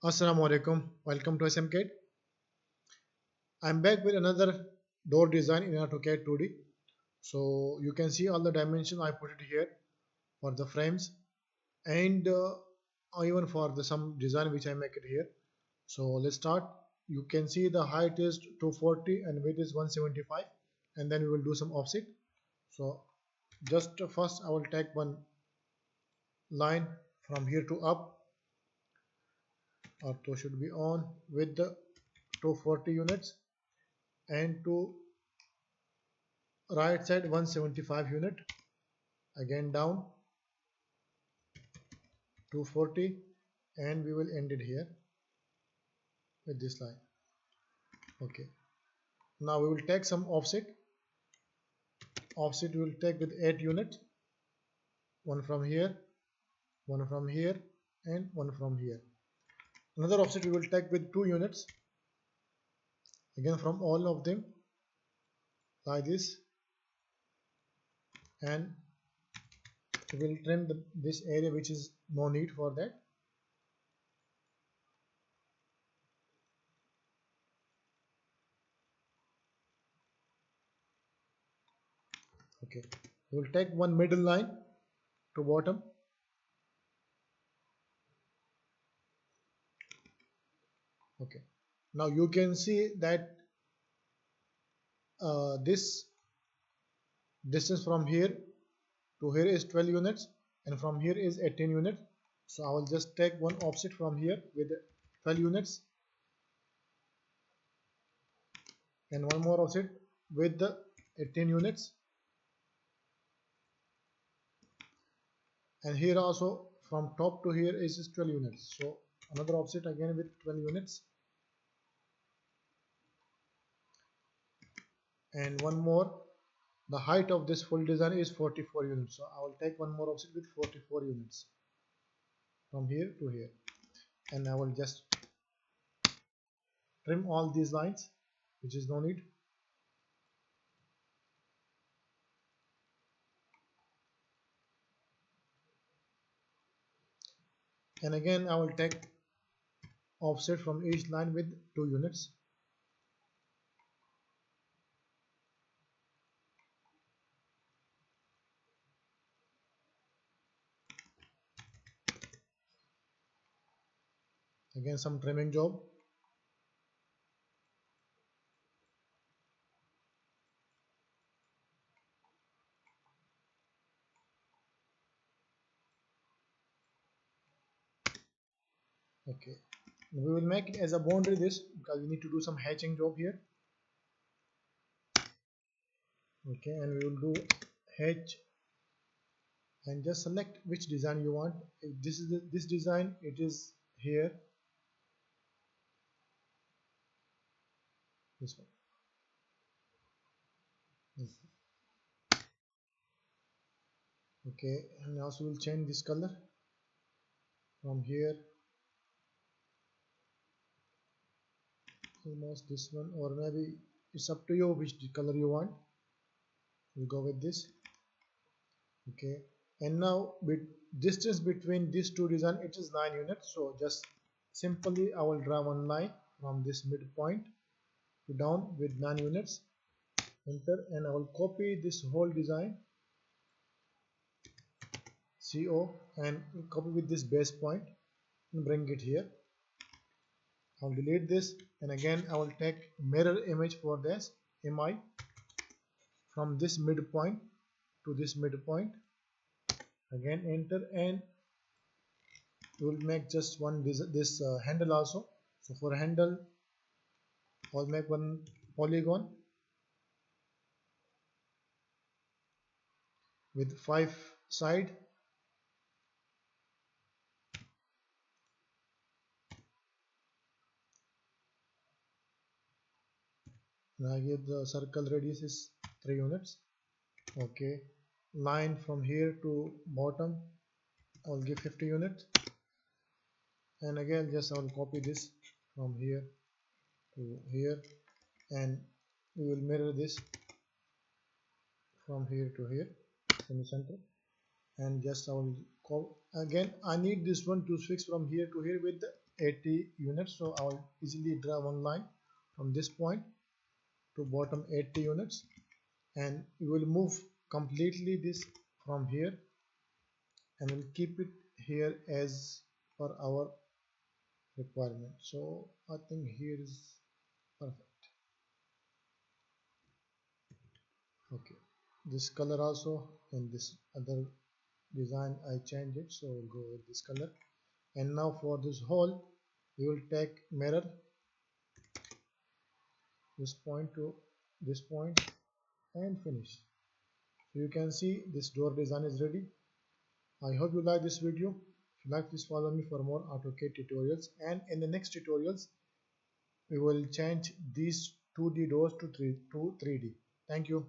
Assalamu alaikum. Welcome to SMCAD. I'm back with another door design in AutoCAD 2D. So you can see all the dimensions I put it here for the frames and even for the some design which I make it here. So let's start. You can see the height is 240 and width is 175, and then we will do some offset. So just first I will take one line from here to up. Auto should be on with the 240 units, and to right side 175 unit, again down 240, and we will end it here with this line. Okay, now we will take some offset we will take with 8 units, one from here, one from here, and one from here. Another offset we will take with 2 units, again from all of them like this, and we will trim this area which is no need for that. Okay, we will take one middle line to bottom. Okay, now you can see that this distance from here to here is 12 units, and from here is 18 units. So I will just take one offset from here with 12 units, and one more offset with the 18 units, and here also from top to here is 12 units. So another offset again with 12 units, and one more. The height of this full design is 44 units, so I will take one more offset with 44 units from here to here, and I will just trim all these lines which is no need. And again I will take offset from each line with 2 units. Again some trimming job. Okay, we will make it as a boundary this, because we need to do some hatching job here. Okay, and we will do hatch, and just select which design you want. If this is this design, it is here, this one. Okay, and also we'll change this color from here, almost this one, or maybe it's up to you which color you want. We'll go with this. Okay, and now with distance between these two design, it is 9 units. So just simply I will draw one line from this midpoint to down with 9 units, enter, and I will copy this whole design CO and copy with this base point and bring it here. I'll delete this, and again I will take mirror image for this MI from this midpoint to this midpoint, again enter, and we will make just one this handle also. So for handle I'll make one polygon with 5 side, and I give the circle radius is 3 units. Okay, line from here to bottom I'll give 50 units, and again just I will copy this from here to here, and we will mirror this from here to here in the center, and just I will call again. I need this one to switch from here to here with the 80 units, so I'll easily draw one line from this point to bottom 80 units, and we will move completely this from here and we'll keep it here as per our requirement. So I think here is perfect. Okay, this color also, and this other design I change it, so we'll go with this color. And now for this hole we will take mirror this point to this point and finish. So you can see this door design is ready. I hope you like this video. If you like, please follow me for more AutoCAD tutorials, and in the next tutorials we will change these 2D doors to 3D. Thank you.